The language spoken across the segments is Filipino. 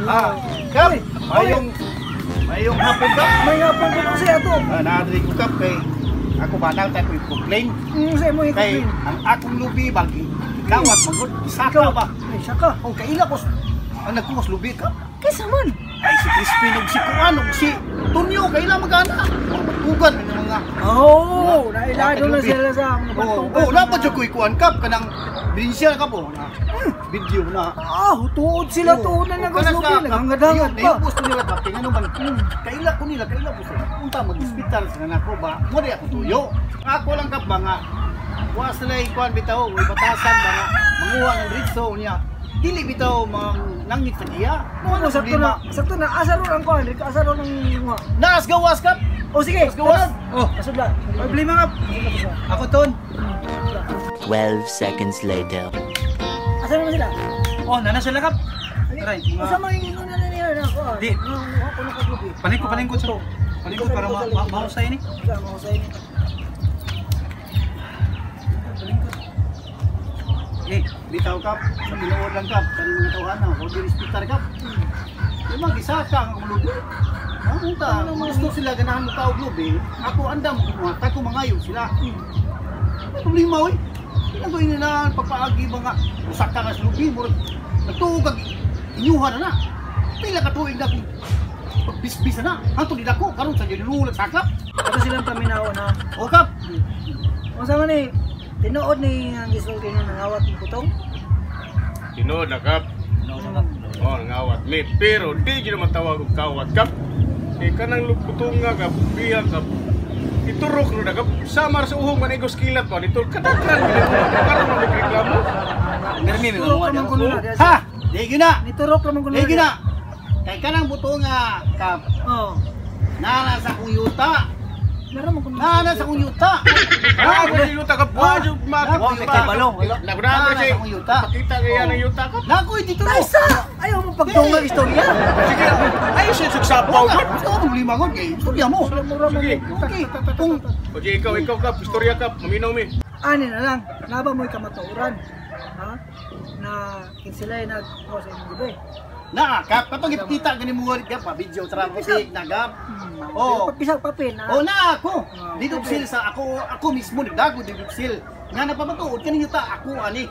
Kap, mayong hapon kap. May hapon ko kasi ato. Naadri ko kap kay ako banal tayo ko complain. Sa mo Kay i-complain. ang akong lubi bagi kawat magod saka ba. Ay, saka. O kaila ko ang nagkumas lubi ka. Kaysa man. Ay si Crispin ug si Kuan ug si Tonyo kaila magana. Magtugan ng mga Oh, nailado na sila sa mga batugan. Oh, dapat jud ko'y kuan kap kanang binsya ka po na video na. Tuod sila tuod na nagasubi. Naghangadhangan pa. Yung gusto nila kap kaya ano man kaila ko punta mag-hospital sa anak ko ba mo di ako tuyo. Ako lang kap ba nga wa sila kuan bitaw way batasan ba nga manguha ng ritso niya. Dili bitaw nangit sa iya. Ano sakto na asaro ang kuan, asaro ng mga. Naas gawas kap. Oh sige, gawas. Oh, asudla. Problema kap. Ako ton. 12 seconds later. Asa naman sila? Oh, nana sila kap. Aray, Asa man yung na nila na ako. Di. Ako na kaglubi. Paningko sa. Paningko para mahusay ni. Mahusay ni. Bitaw kap, sa binuod lang kap, sa mga tawanan, o di hospital kap. Yung mga gisaka ang lubi. Unta, gusto sila ganahan mo taog lubi, ako andam kumata ko mangayo sila. May problema oy. Ilang ko na pagpaagi mga usaka nga sa lubi mo. Nagtuog kag inyuhan na. Pila ka tuig na kung pagbisbis na. Hanto din ako karon sa ginulag sakap. Ato silang paminaw na. O kap. Unsa man ni tinuod ni ang gisulti niya nangawat ng putong? Tinood na kap. Oh, ngawat ni. Pero di gina matawag og kawat kap. Kay kanang lugputong nga kap, biya kap. Iturok no na kap. Samar sa uhong manigos kilat pa dito. Kadaghan gina karon mo reklamo. Nirmi mi Turok nga naman kuno na. Ha, di gina. Niturok naman kuno. Di gina. Kay kanang buto nga kap. Oh. Nana sa kuyuta. Meron mo kuno. Nana sa kuyuta. Ah, kung yuta kap, wadyo Wa may kay balong. Nagdaan Nana siya. sa kuyuta. Pakita kaya ng yuta kap. Nakoy dito no. Asa? Ayaw mo pagtunga istorya. Sige, ay siya sugsapaw ko. Gusto ko problema ko kay istorya mo. Mura mo. Sige. Okay, kung Okay, ikaw kap, istorya kap, maminaw mi. Ani na lang. Naba mo'y kamatuoran. Ha? Na kinsilay nag-o sa inyong gabi. na kap katong kita gani mo kap pa video traffic nagap. Oh. Pisag papel na. Oh na ako. Dito sil sa ako mismo nagdago dito sil. Nga napamatuod kaninyo ta ako ani.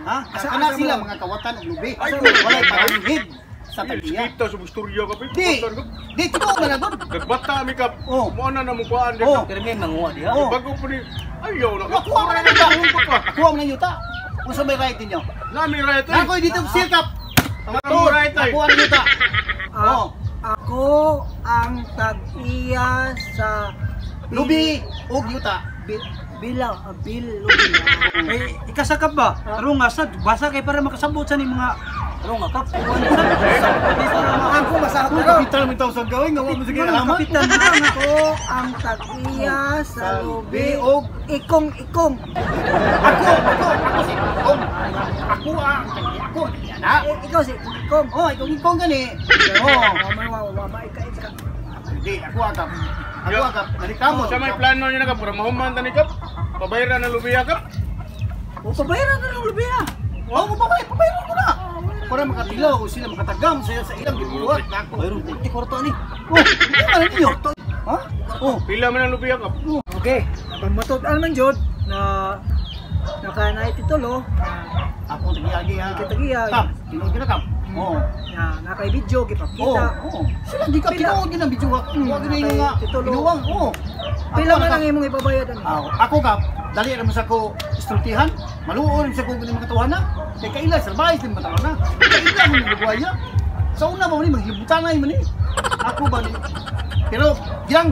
Ha? Kana sila mga kawatan ug lubi. Wala paranghid sa tagiya. Kita sa istorya kap. Di ko man na doon. Nagbata mi kap. Oh. Mo na mo kuan Oh. dito. Pero may manguha diha. Oh. Bago pa ni ayaw na kap. Ako man na ta. Ako man na yuta. Unsa may right ninyo? Nami right. Ako dito sil kap. Ako right ay. Ako ang yuta. Oh. Ako ang tag-iya sa Lubi ug yuta. Bilaw, bil lubi. Eh, ikasakap ba? Arong nga sad, basa kay para makasabot sa ni mga arong nga kap. Ako masahap Kung ko. kapital mo tawag sa gawin, nga mo sige Mga alaman. kapitan na ako ang tag-iya sa lubi og ikong-ikong. ako si Kong. Ako ang ako na. Ikaw si ikong. Oh, ikaw gani. Oh, Maika-ika. hindi ako agap. Ako agap. Nalikamo. Sa may plano niyo na kap, para mahuman tani kap. Pabayaran na lubiya kap. O, pabayaran na ng lubi ah. Oh, pabayran ko na. Para makatilaw sila makatagam sa ilang gibuhat na ako. Mayroon puti kwarto ni. Oh, hindi man ninyo. Ha? Oh, Pila man ang lubiya kap. Okay, pamatud-an man jud na naka-night titulo ako tagiyagi ha. Kita-giya. Kap, tinuod ka na kap. Oh. na naka-video Oh, gipakita. oh. Sila di ka tinuod din ang video ha. Huwag na yung nga Titulo. binuwang. Oh. Pila Ako, man Kap. ang imong ibabayad ani? Ako kap, dali naman sa ko istultihan. Maluon sa ko ng mga tawanan. Kay kaila sa bahay din mga tawanan. Kaila mo ng buhaya. Sa una ba ni maghilibutan na man ni. Ako ba ni. Pero yang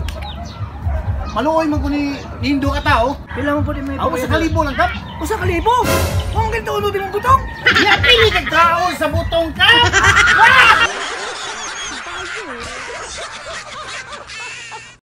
maluoy man ko ni Indo ka tao. Pila man pud imong Ako sa kalibo lang kap. Usa ka libo. Kung ganito ulo din ang butong. Napili kag tao sa butong ka.